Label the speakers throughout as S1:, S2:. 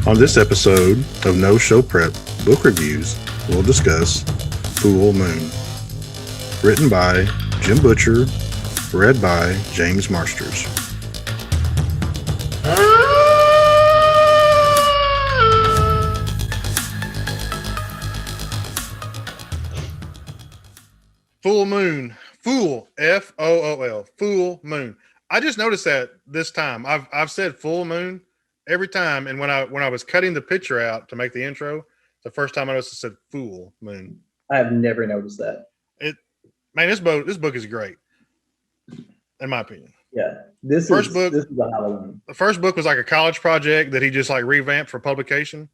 S1: On this episode of No Show Prep Book Reviews, we'll discuss Full Moon. Written by Jim Butcher, read by James Marsters. Full Moon. Fool. Fool. Full Moon. I just noticed that this time. I've said full moon every time, and when I was cutting the picture out to make the intro, the first time I noticed it said full moon.
S2: I have never noticed that.
S1: This book is great, in my opinion.
S2: Yeah, this is a Halloween.
S1: The first book was like a college project that he just like revamped for publication.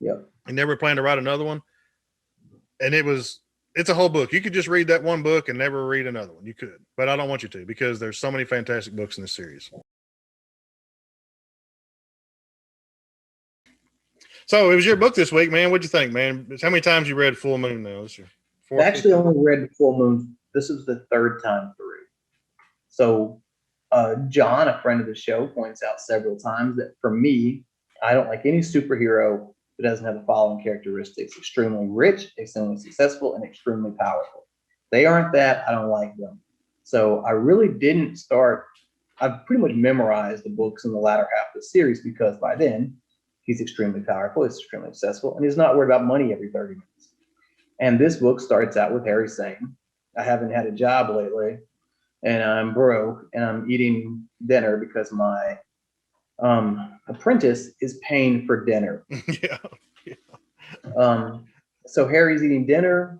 S2: Yep.
S1: He never planned to write another one, and it's a whole book. You could just read that one book and never read another one. You could, but I don't want you to because there's so many fantastic books in this series. So it was your book this week, man. What'd you think, man? How many times you read Full Moon now? This year?
S2: I actually only read Full Moon. This is the third time through. So John, a friend of the show, points out several times that for me, I don't like any superhero that doesn't have the following characteristics: extremely rich, extremely successful, and extremely powerful. They aren't that, I don't like them. So I really didn't start. I've pretty much memorized the books in the latter half of the series because by then he's extremely powerful, he's extremely successful, and he's not worried about money every 30 minutes. And this book starts out with Harry saying, I haven't had a job lately, and I'm broke, and I'm eating dinner because my apprentice is paying for dinner. So Harry's eating dinner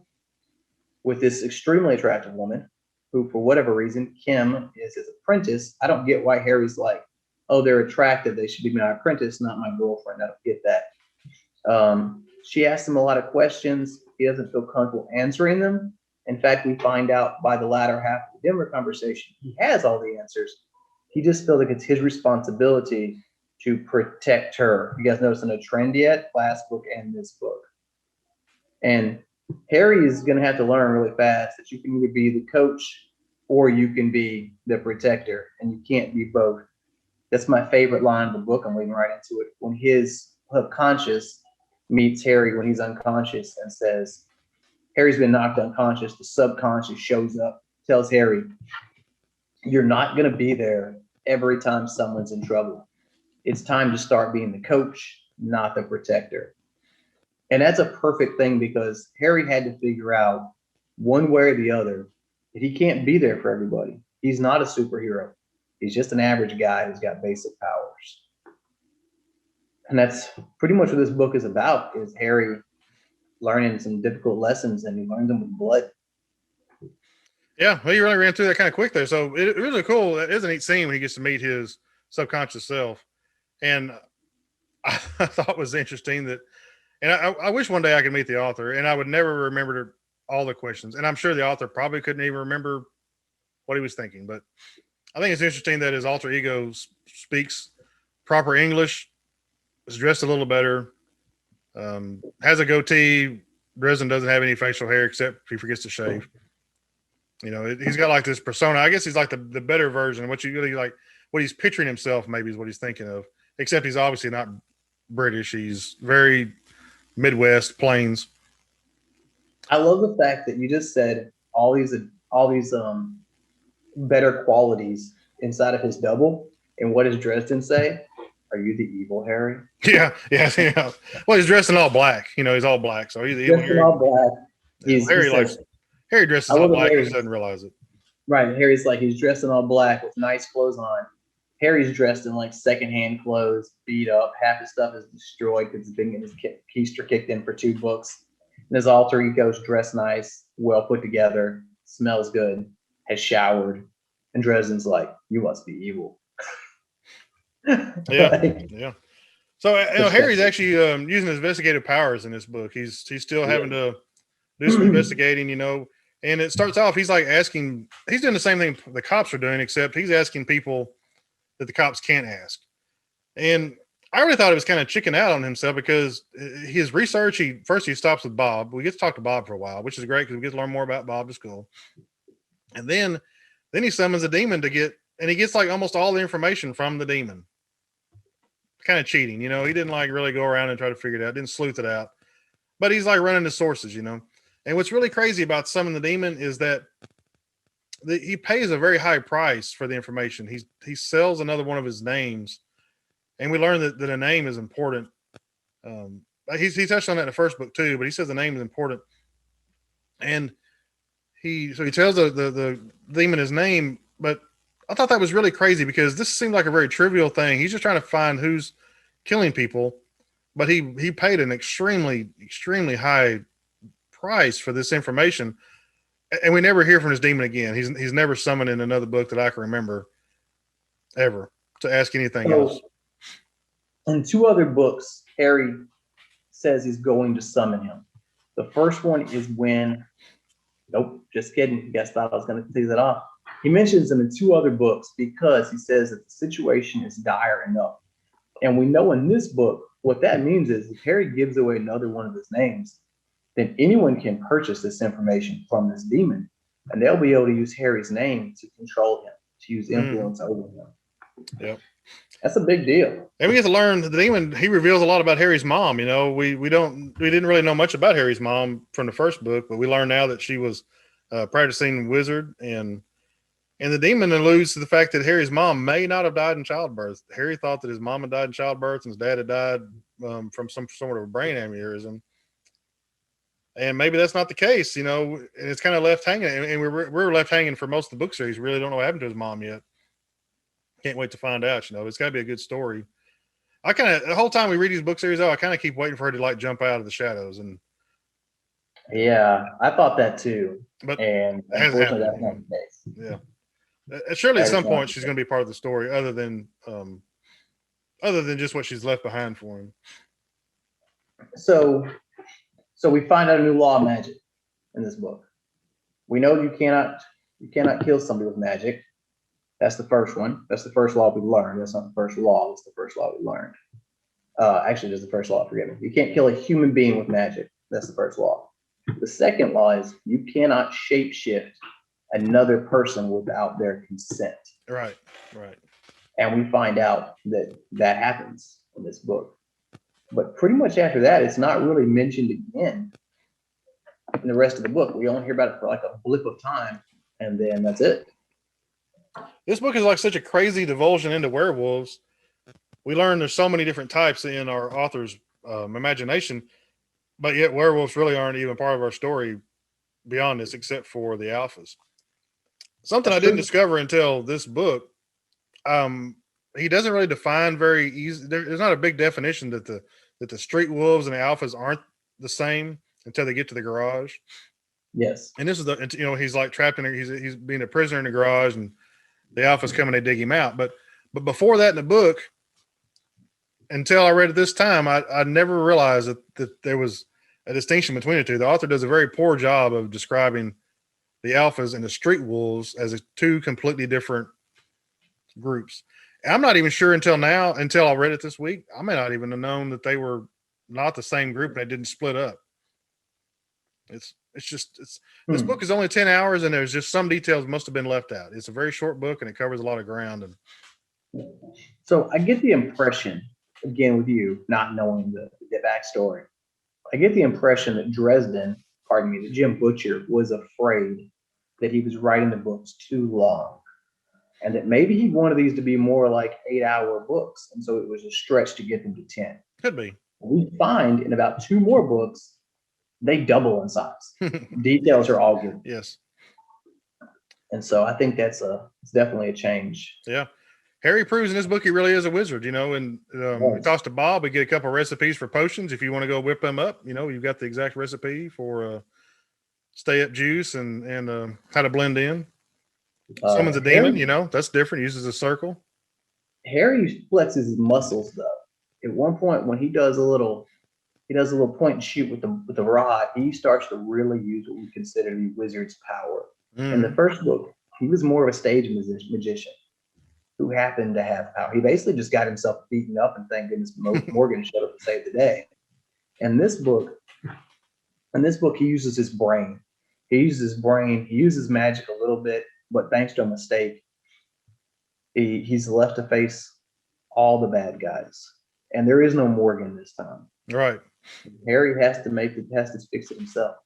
S2: with this extremely attractive woman who, for whatever reason, Kim is his apprentice. I don't get why Harry's like, oh, they're attractive, they should be my apprentice, not my girlfriend. I don't get that. She asks him a lot of questions. He doesn't feel comfortable answering them. In fact, we find out by the latter half of the dinner conversation, he has all the answers. He just feels like it's his responsibility to protect her. You guys noticing a trend yet? Last book and this book. And Harry is going to have to learn really fast that you can either be the coach or you can be the protector, and you can't be both. That's my favorite line of the book. I'm reading right into it. When his subconscious meets Harry when he's unconscious and says, Harry's been knocked unconscious, the subconscious shows up, tells Harry, you're not going to be there every time someone's in trouble. It's time to start being the coach, not the protector. And that's a perfect thing because Harry had to figure out one way or the other that he can't be there for everybody. He's not a superhero. He's just an average guy who's got basic powers. And that's pretty much what this book is about, is Harry learning some difficult lessons, and he learned them with blood.
S1: Yeah, well, you really ran through that kind of quick there. So it really cool. It is a neat scene when he gets to meet his subconscious self. And I thought it was interesting that, and I wish one day I could meet the author, and I would never remember all the questions. And I'm sure the author probably couldn't even remember what he was thinking. But I think it's interesting that his alter ego speaks proper English, is dressed a little better, has a goatee. Dresden doesn't have any facial hair except he forgets to shave. You know, he's got like this persona. I guess he's like the better version. What you really like, what he's picturing himself, maybe is what he's thinking of. Except he's obviously not British. He's very Midwest Plains.
S2: I love the fact that you just said all these better qualities inside of his double. And what does Dresden say? Are you the evil Harry?
S1: Yeah. Well, he's dressed in all black. You know, he's all black. So he's the evil Harry.
S2: All black.
S1: Harry dresses all black. He doesn't realize it.
S2: Right. Harry's like, he's dressed in all black with nice clothes on. Harry's dressed in like secondhand clothes, beat up. Half his stuff is destroyed because he's been getting his keister kicked in for 2 books. And his alter ego's dressed nice, well put together, smells good, has showered. And Dresden's like, you must be evil.
S1: Yeah. So Harry's actually using his investigative powers in this book. He's still having to do some investigating, you know. And it starts off, he's like asking, he's doing the same thing the cops are doing, except he's asking people that the cops can't ask. And I really thought it was kind of chicken out on himself because his research, he stops with Bob. We get to talk to Bob for a while, which is great because we get to learn more about Bob to school. And then he summons a demon and he gets like almost all the information from the demon. kind of cheating. You know, he didn't like really go around and try to figure it out, didn't sleuth it out, but he's like running the sources, you know. And what's really crazy about Summon the Demon is that he pays a very high price for the information. He sells another one of his names, and we learn that a name is important. He touched on that in the first book too, but he says the name is important, and he tells the demon his name. But I thought that was really crazy because this seemed like a very trivial thing. He's just trying to find who's killing people, but he paid an extremely high price for this information, and we never hear from this demon again. He's never summoned in another book that I can remember ever to ask anything else.
S2: In 2 other books, Harry says he's going to summon him. The first one is when, nope, just kidding. You guys thought I was going to tease that off. He mentions him in 2 other books because he says that the situation is dire enough. And we know in this book, what that means is if Harry gives away another one of his names, then anyone can purchase this information from this demon, and they'll be able to use Harry's name to control him, to use influence over him.
S1: Yep.
S2: That's a big deal.
S1: And we get to learn the demon. He reveals a lot about Harry's mom. You know, we didn't really know much about Harry's mom from the first book, but we learn now that she was practicing wizard, and the demon alludes to the fact that Harry's mom may not have died in childbirth. Harry thought that his mom had died in childbirth and his dad had died from some sort of a brain aneurysm. And maybe that's not the case, you know, and it's kind of left hanging. And we're left hanging for most of the book series. We really don't know what happened to his mom yet. Can't wait to find out, you know. It's got to be a good story. The whole time we read these book series, though, I kind of keep waiting for her to like jump out of the shadows. And
S2: yeah, I thought that too.
S1: But
S2: and unfortunately, that's not the
S1: case. Yeah. Surely at some point she's going to be part of the story other than just what she's left behind for him.
S2: So we find out a new law of magic in this book. We know you cannot kill somebody with magic. That's the first one. That's the first law we learned. That's not the first law. That's the first law we learned. Actually, there's the first law. Forgive me. You can't kill a human being with magic. That's the first law. The second law is you cannot shapeshift another person without their consent.
S1: Right.
S2: And we find out that happens in this book. But pretty much after that, it's not really mentioned again in the rest of the book. We only hear about it for like a blip of time, and then that's it.
S1: This book is like such a crazy divulsion into werewolves. We learn there's so many different types in our author's imagination, but yet werewolves really aren't even part of our story beyond this, except for the alphas. Something I didn't discover until this book. He doesn't really define very easy. There's not a big definition that the street wolves and the alphas aren't the same until they get to the garage.
S2: Yes.
S1: And this is he's like trapped in there. He's being a prisoner in the garage, and the alphas come and they dig him out. But before that in the book, until I read it this time, I never realized that there was a distinction between the two. The author does a very poor job of describing the alphas and the street wolves as 2 completely different groups. I'm not even sure until I read it this week. I may not even have known that they were not the same group and they didn't split up. This book is only 10 hours and there's just some details must have been left out. It's a very short book and it covers a lot of ground. And
S2: so I get the impression, again, with you not knowing the backstory, I get the impression that Dresden, that Jim Butcher was afraid that he was writing the books too long. And that maybe he wanted these to be more like 8-hour books. And so it was a stretch to get them to 10.
S1: Could be.
S2: We find in about 2 more books, they double in size. Details are all given.
S1: Yes.
S2: And so I think it's definitely a change.
S1: Yeah. Harry proves in this book he really is a wizard, you know, and we talks to Bob. We get a couple of recipes for potions. If you want to go whip them up, you know, you've got the exact recipe for stay up juice and how to blend in. Summons a demon, you know, that's different. Uses a circle.
S2: Harry flexes his muscles though. At one point when he does a little point and shoot with the rod, he starts to really use what we consider to be wizard's power. In the first book, he was more of a stage magician who happened to have power. He basically just got himself beaten up, and thank goodness Morgan showed up to save the day. In this book, he uses his brain. He uses magic a little bit, but thanks to a mistake, he's left to face all the bad guys. and there is no Morgan this time.
S1: Right.
S2: Harry has to fix it himself.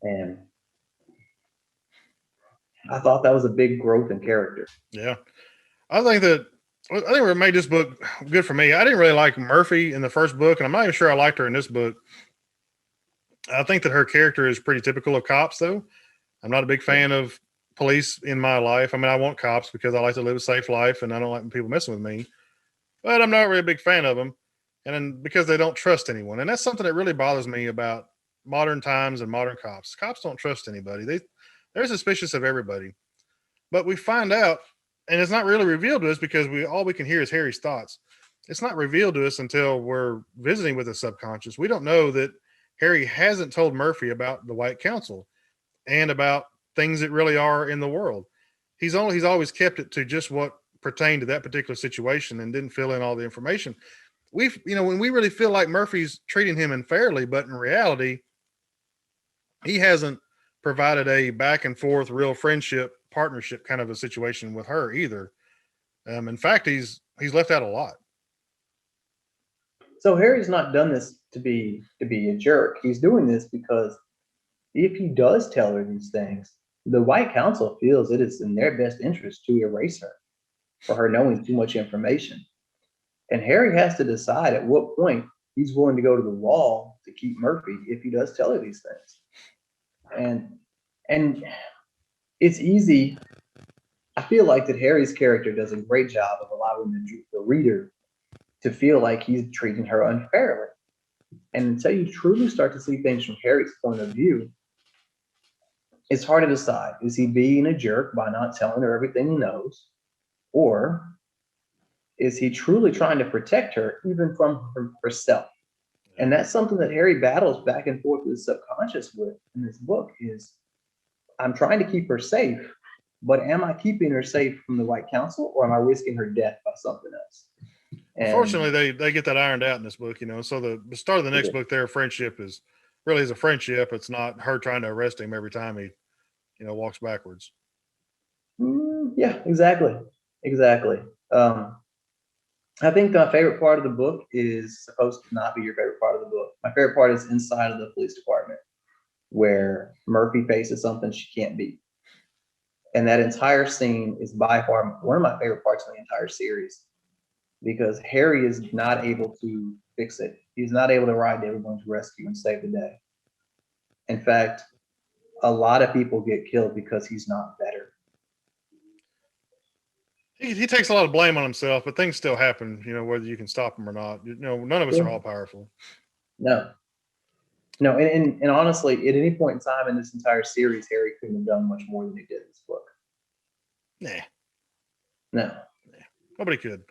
S2: And I thought that was a big growth in character.
S1: Yeah. I think what made this book good for me. I didn't really like Murphy in the first book, and I'm not even sure I liked her in this book. I think that her character is pretty typical of cops, though. I'm not a big fan of police in my life. I mean, I want cops because I like to live a safe life, and I don't like people messing with me. But I'm not really a big fan of them, and then because they don't trust anyone, and that's something that really bothers me about modern times and modern cops. Cops don't trust anybody. They're suspicious of everybody. But we find out, and it's not really revealed to us because we can hear is Harry's thoughts. It's not revealed to us until we're visiting with the subconscious. We don't know that Harry hasn't told Murphy about the White Council and about things that really are in the world. He's always kept it to just what pertained to that particular situation and didn't fill in all the information. When we really feel like Murphy's treating him unfairly, but in reality, he hasn't provided a back and forth real friendship partnership kind of a situation with her either. In fact, he's left out a lot.
S2: So Harry's not done this to be a jerk. He's doing this because if he does tell her these things, the White Council feels it is in their best interest to erase her for her knowing too much information. And Harry has to decide at what point he's willing to go to the wall to keep Murphy if he does tell her these things. And and it's easy. I feel like that Harry's character does a great job of allowing the reader to feel like he's treating her unfairly. And until you truly start to see things from Harry's point of view, it's hard to decide. Is he being a jerk by not telling her everything he knows? Or is he truly trying to protect her even from herself? And that's something that Harry battles back and forth with his subconscious with in this book is I'm trying to keep her safe, but am I keeping her safe from the White Council or am I risking her death by something else?
S1: Fortunately,
S2: And
S1: they get that ironed out in this book, So the start of the next book, their friendship is really is a friendship. It's not her trying to arrest him every time he, walks backwards.
S2: Yeah, exactly, exactly. I think my favorite part of the book is supposed to not be your favorite part of the book. My favorite part is inside of the police department where Murphy faces something she can't beat. And that entire scene is by far one of my favorite parts of the entire series because Harry is not able to fix it. He's not able to ride to everyone's rescue and save the day. In fact, a lot of people get killed because he's not better.
S1: He takes a lot of blame on himself, but things still happen, whether you can stop them or not. None of us are all powerful.
S2: No, no, and honestly, at any point in time in this entire series, Harry couldn't have done much more than he did in this book.
S1: Nah.
S2: No.
S1: Nah. Nobody could.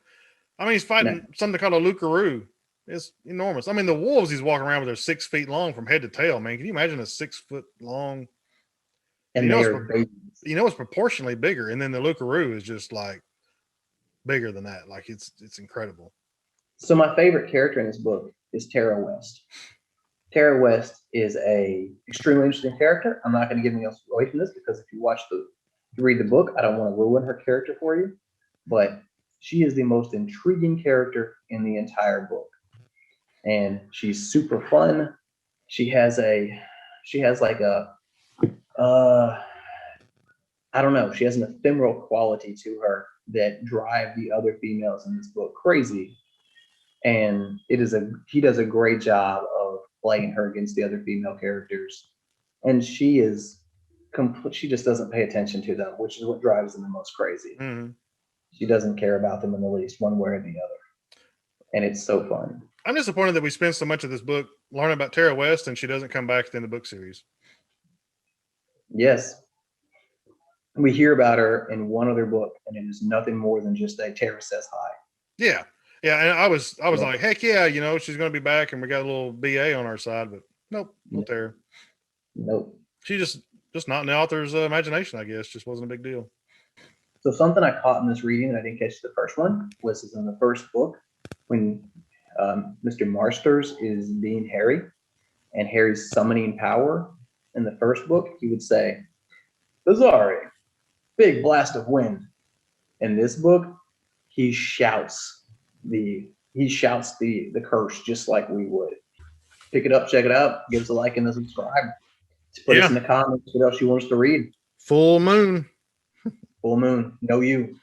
S1: I mean, he's fighting something called a Lucaroo. It's enormous. I mean, the wolves he's walking around with are 6 feet long from head to tail, man. Can you imagine a 6 foot long?
S2: And they are babies.
S1: It's proportionally bigger. And then the Lucaroo is just like bigger than that. Like it's incredible.
S2: So my favorite character in this book is Tara West. Tara West is a extremely interesting character. I'm not going to give anything else away from this because if you read the book, I don't want to ruin her character for you. But she is the most intriguing character in the entire book, and she's super fun. She has like a I don't know. She has an ephemeral quality to her that drive the other females in this book crazy. And he does a great job of playing her against the other female characters. And she just doesn't pay attention to them, which is what drives them the most crazy.
S1: Mm-hmm.
S2: She doesn't care about them in the least, one way or the other. And it's so fun.
S1: I'm disappointed that we spend so much of this book learning about Tara West and she doesn't come back in the book series.
S2: Yes. We hear about her in one other book, and it is nothing more than just a Tara says hi.
S1: Yeah. Yeah. And I was like, heck yeah, she's going to be back and we got a little BA on our side, but nope, no Tara.
S2: Nope.
S1: She just not in the author's imagination, I guess. Just wasn't a big deal.
S2: So something I caught in this reading, and I didn't catch the first one, was in the first book when Mr. Marsters is being Harry and Harry's summoning power. In the first book, he would say, Bizarre, big blast of wind. In this book, he shouts the he shouts the curse just like we would. Pick it up, check it out, give us a like and a subscribe. Put us in the comments what else you want us to read.
S1: Full moon.
S2: Full moon. Know you.